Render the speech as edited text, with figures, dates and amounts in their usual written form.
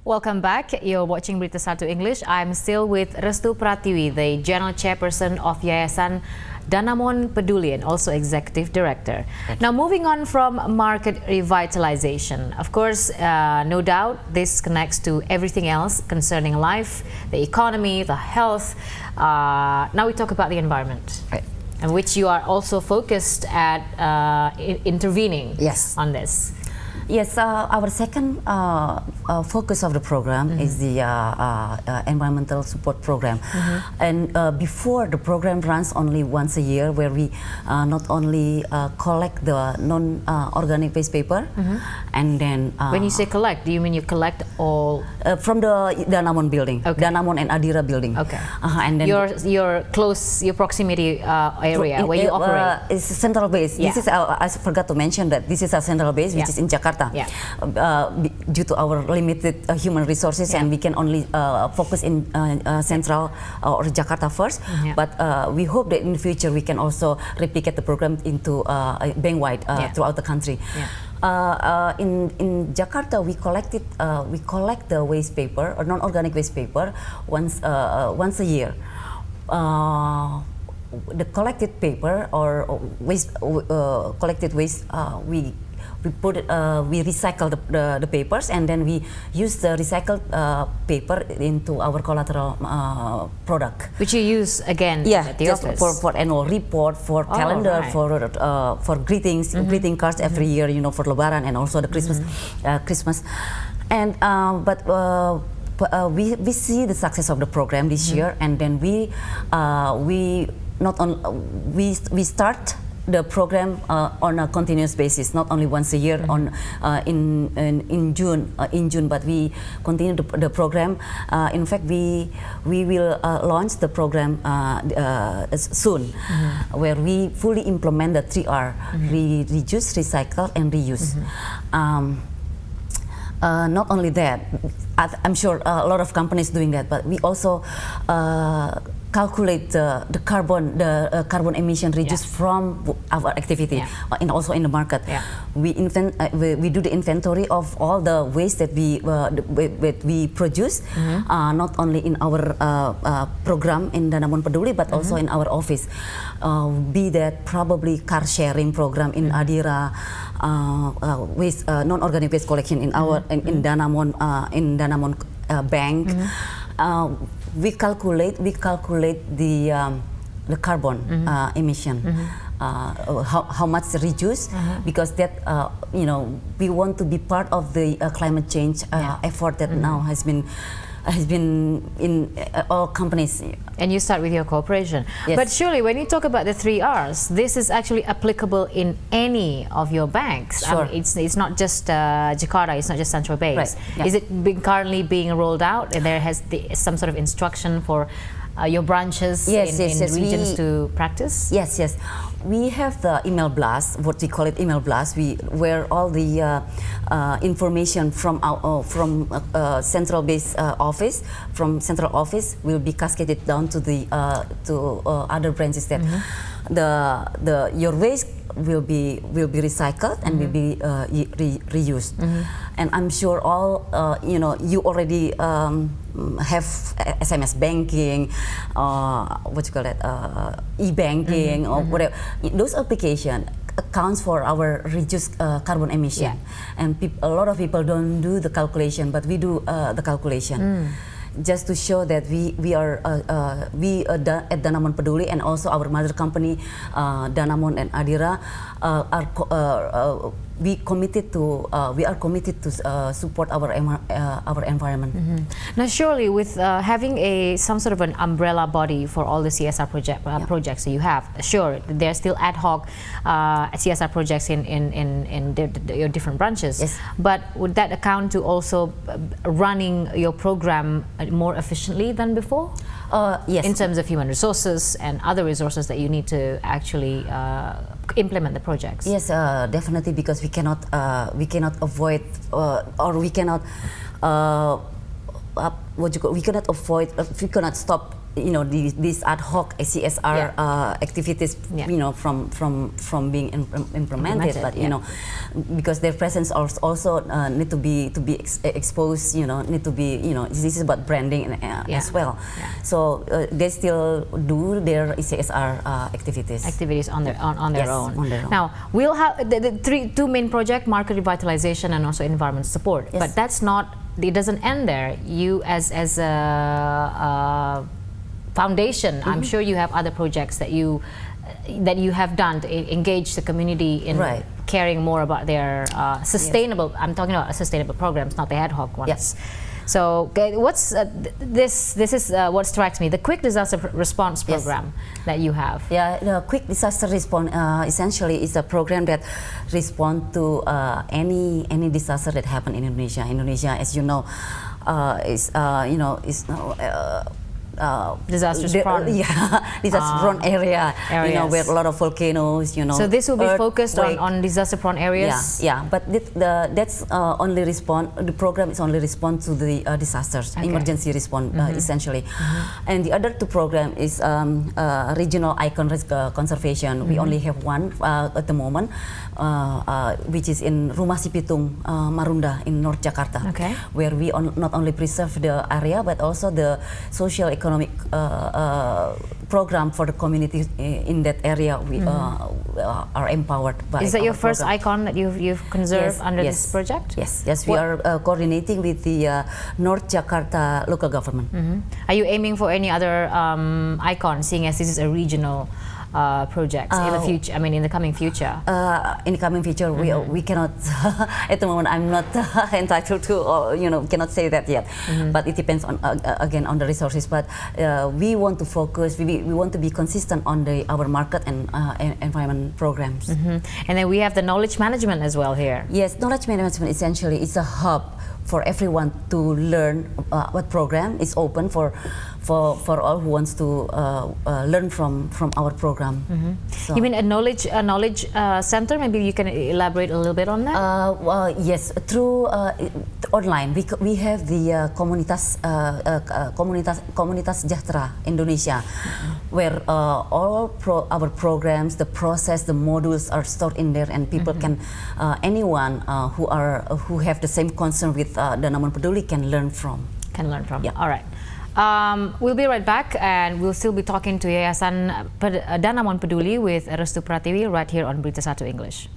Welcome back. You're watching Berita Satu English. I'm still with Restu Pratiwi, the General Chairperson of Yayasan Danamon Peduli and also Executive Director. Now, moving on from market revitalization, of course, no doubt this connects to everything else concerning life, the economy, the health. Now we talk about the environment. Right. And which you are also focused at intervening on this. Yes, our second focus of the program is the environmental support program. And before, the program runs only once a year, where we not only collect the non-organic waste paper, and then... when you say collect, do you mean you collect all? From the Danamon building, Danamon and Adira building. Okay. And then your proximity area where you operate. It's central base. Yeah. This is I forgot to mention that this is a central base, which is in Jakarta. Yeah. Due to our limited human resources, and we can only focus in Central or Jakarta first. But we hope that in the future we can also replicate the program into bank-wide throughout the country. In Jakarta, we collect the waste paper or non-organic waste paper once a year. The collected paper or waste, collected waste, we recycle the papers, and then we use the recycled paper into our collateral product, which you use again at the office for annual report, for calendar, for greeting cards every year, you know, for Lebaran and also the Christmas. And we see the success of the program this year, and then we start the program on a continuous basis, not only once a year in June, but we continue the program. In fact, we will launch the program soon, where we fully implement the 3R: reduce, recycle, and reuse. Not only that, I'm sure a lot of companies doing that, but we also calculate the carbon emission reduced from our activity, and also in the market. We do the inventory of all the waste that we produce, not only in our program in Danamon Peduli, but also in our office. Be that probably car sharing program in Adira, waste non-organic waste collection in our in Danamon bank. We calculate the carbon emission, how much reduce, because that we want to be part of the climate change effort that now has been in all companies. And you start with your corporation. But surely when you talk about the 3Rs, this is actually applicable in any of your banks. Sure. It's not just Jakarta, it's not just Central Base. Right. Is it currently being rolled out, and there has some sort of instruction for your branches in regions to practice? Yes. We have the email blast, what we call it email blast, where all the information from central base office, will be cascaded down to the other branches. That your waste will be recycled and will be reused. And I'm sure all you already have SMS banking, what you call it, e-banking or whatever. Those applications accounts for our reduced carbon emission, and a lot of people don't do the calculation, but we do the calculation. Just to show that we are at Danamon Peduli, and also our mother company Danamon and Adira we are committed to support our environment. Now, surely with having some sort of an umbrella body for all the CSR projects that you have, sure, there are still ad hoc CSR projects in your different branches. Yes. But would that account to also running your program more efficiently than before? Yes. In terms of human resources and other resources that you need to actually implement the projects. Yes, definitely, because we cannot avoid we cannot stop these ad hoc CSR activities, Yeah. from being implemented. But because their presence also need to be exposed. Need to be this is about branding as well. Yeah. So they still do their CSR activities. Activities on their on their Yes, own. on their own. Now we'll have the two main projects: market revitalization and also environment support. Yes. But that's not. It doesn't end there. You as a foundation, I'm sure you have other projects that you have done to engage the community in Right. caring more about their sustainable. I'm talking about sustainable programs, not the ad hoc ones. Yes. So what's this is what strikes me, the quick disaster response program that you have. Yeah, the quick disaster response essentially is a program that responds to any disaster that happen in Indonesia. Indonesia, as you know, is Disasters prone. disaster prone area. Areas. Where a lot of volcanoes. So this will be focused earthquake. on disaster prone areas. Yeah, but that's only respond. The program is only respond to the disasters, emergency response essentially. And the other two program is regional icon conservation. We only have one at the moment, which is in Rumah Sipitung, Marunda in North Jakarta, where we not only preserve the area but also the social economic program for the community in that area. We are empowered by. Is that your our first program. icon that you've conserved under this project? Yes. We are coordinating with the North Jakarta local government. Are you aiming for any other icon, seeing as this is a regional project in the future? I mean, in the coming future. In the coming future, we cannot. At the moment, I'm not entitled to, or cannot say that yet. But it depends on again on the resources. But we want to focus. We want to be consistent on our market and environment programs. And then we have the knowledge management as well here. Yes, knowledge management essentially is a hub for everyone to learn. What program is open for all who wants to learn from our program. So. You mean a knowledge center? Maybe you can elaborate a little bit on that. Yes, through online we have the Komunitas Sejahtera Indonesia, where all our programs, the process, the modules are stored in there, and people can anyone who have the same concern with Danamon Peduli can learn from. Yeah. All right. We'll be right back, and we'll still be talking to Yayasan Danamon Peduli with Restu Pratiwi right here on Berita 1 English.